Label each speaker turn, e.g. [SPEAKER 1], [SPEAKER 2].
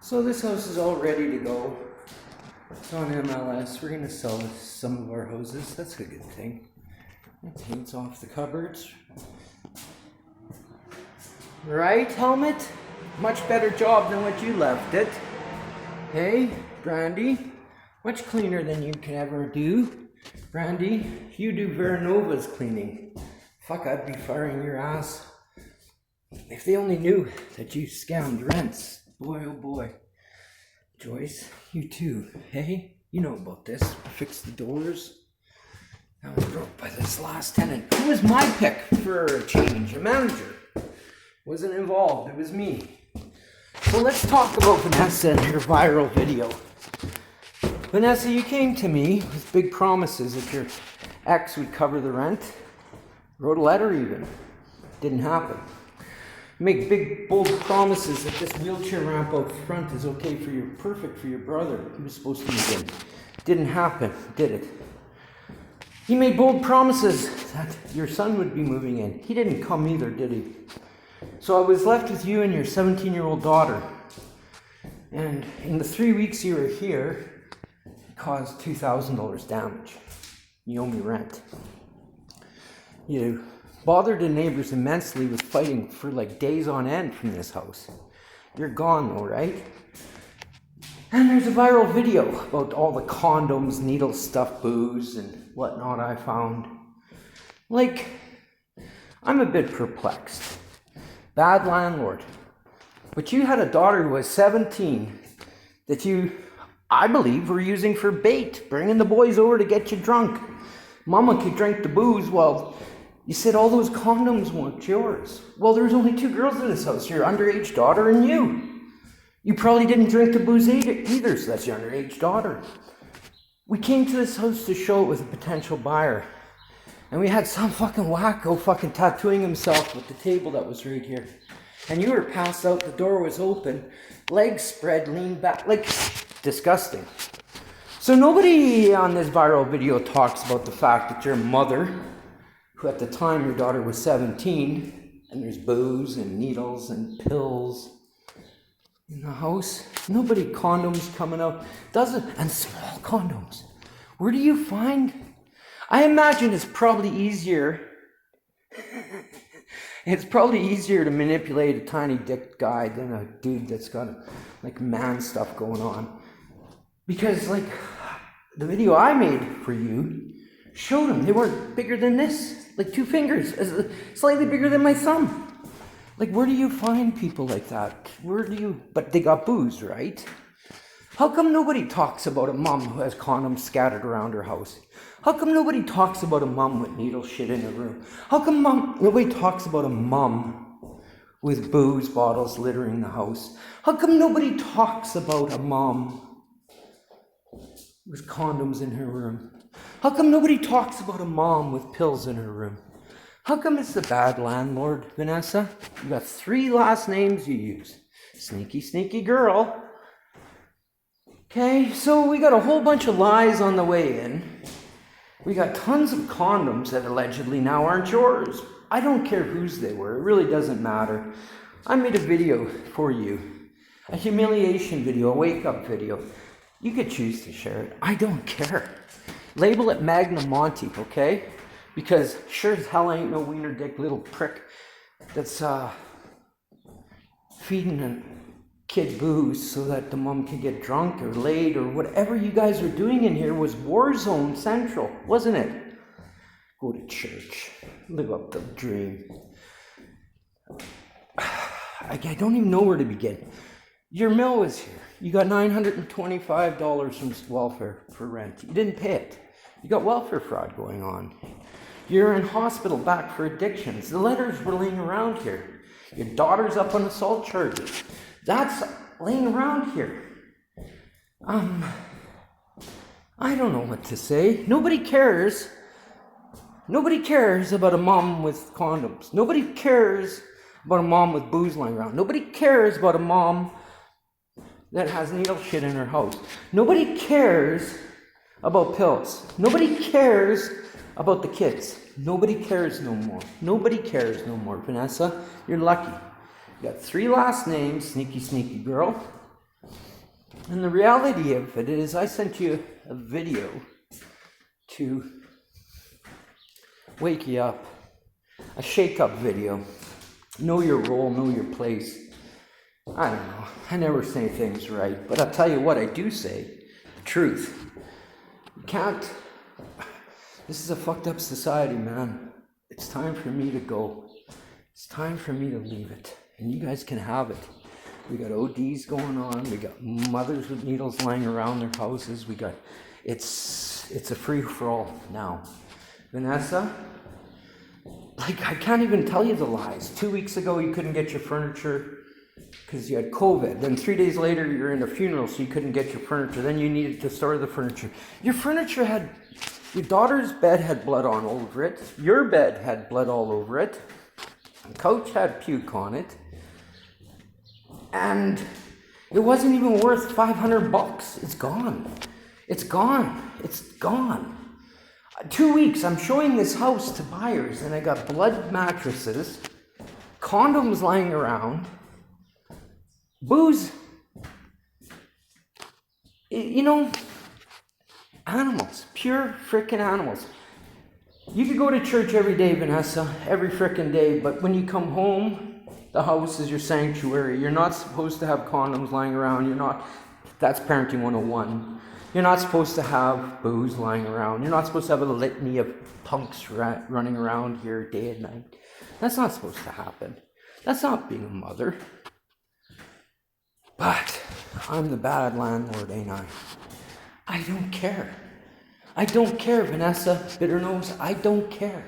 [SPEAKER 1] So this house is all ready to go. It's on MLS. We're going to sell some of our houses. That's a good thing. It paints off the cupboards. Right, Helmet? Much better job than what you left it. Hey, Brandy? Much cleaner than you can ever do. Brandy, you do Veranova's cleaning. Fuck, I'd be firing your ass. If they only knew that you scammed rents. Boy, oh boy. Joyce, you too. Hey, you know about this. Fix the doors. I was broke by this last tenant. It was my pick for a change. A manager. Wasn't involved. It was me. So let's talk about Vanessa and her viral video. Vanessa, you came to me with big promises that your ex would cover the rent. Wrote a letter even. Didn't happen. Make big, bold promises that this wheelchair ramp out front is okay for you, perfect for your brother. He was supposed to move in. Didn't happen, did it? He made bold promises that your son would be moving in. He didn't come either, did he? So I was left with you and your 17-year-old daughter. And in the 3 weeks you were here, it caused $2,000 damage. You owe me rent. You bothered the neighbors immensely with fighting for like days on end from this house. You're gone though, right? And there's a viral video about all the condoms, needle stuff, booze, and whatnot I found. Like, I'm a bit perplexed. Bad landlord. But you had a daughter who was 17 that you, I believe, were using for bait, bringing the boys over to get you drunk. Mama could drink the booze while you said all those condoms weren't yours. Well, there was only 2 girls in this house, your underage daughter and you. You probably didn't drink the booze either, so that's your underage daughter. We came to this house to show it with a potential buyer. And we had some fucking wacko fucking tattooing himself with the table that was right here. And you were passed out, the door was open, legs spread, leaned back, like, disgusting. So nobody on this viral video talks about the fact that your mother, who at the time your daughter was 17, and there's booze and needles and pills in the house. Nobody condoms coming out. And small condoms. Where do you find? I imagine it's probably easier. It's probably easier to manipulate a tiny dick guy than a dude that's got like man stuff going on. Because like the video I made for you showed them they weren't bigger than this. Like 2 fingers, slightly bigger than my thumb. Like, where do you find people like that? But they got booze, right? How come nobody talks about a mom who has condoms scattered around her house? How come nobody talks about a mom with needle shit in her room? How come nobody talks about a mom with booze bottles littering the house? How come nobody talks about a mom with condoms in her room? How come nobody talks about a mom with pills in her room? How come it's the bad landlord, Vanessa? You got 3 last names you use. Sneaky, sneaky girl. Okay, so we got a whole bunch of lies on the way in. We got tons of condoms that allegedly now aren't yours. I don't care whose they were. It really doesn't matter. I made a video for you. A humiliation video, a wake-up video. You could choose to share it. I don't care. Label it Magnum Monty, okay? Because sure as hell I ain't no wiener dick little prick that's feeding a kid booze so that the mom can get drunk or laid or whatever you guys were doing in here was war zone central, wasn't it? Go to church. Live up the dream. I don't even know where to begin. Your mill was here. You got $925 from welfare for rent. You didn't pay it. You got welfare fraud going on. You're in hospital back for addictions. The letters were laying around here. Your daughter's up on assault charges. That's laying around here. I don't know what to say. Nobody cares. Nobody cares about a mom with condoms. Nobody cares about a mom with booze lying around. Nobody cares about a mom that has needle shit in her house. Nobody cares about pills. Nobody cares about the kids. Nobody cares no more. Nobody cares no more. Vanessa, you're lucky. You got 3 last names, sneaky, sneaky girl. And the reality of it is, I sent you a video to wake you up. A shake-up video. Know your role, know your place. I don't know. I never say things right. But I'll tell you what I do say. The truth. You can't... This is a fucked up society, man. It's time for me to go. It's time for me to leave it. And you guys can have it. We got ODs going on. We got mothers with needles lying around their houses. We got... It's a free-for-all now. Vanessa, like, I can't even tell you the lies. 2 weeks ago, you couldn't get your furniture because you had COVID. Then 3 days later, you're in a funeral, so you couldn't get your furniture. Then you needed to store the furniture. Your furniture had... Your daughter's bed had blood all over it. Your bed had blood all over it. The couch had puke on it. And it wasn't even worth $500. It's gone. It's gone. It's gone. 2 weeks, I'm showing this house to buyers, and I got blood mattresses, condoms lying around, booze, you know, animals, pure frickin' animals. You could go to church every day, Vanessa, every frickin' day, but when you come home, the house is your sanctuary. You're not supposed to have condoms lying around. You're not, that's parenting 101. You're not supposed to have booze lying around. You're not supposed to have a litany of punks running around here day and night. That's not supposed to happen. That's not being a mother. But I'm the bad landlord, ain't I? I don't care. I don't care, Vanessa Bitternose. I don't care.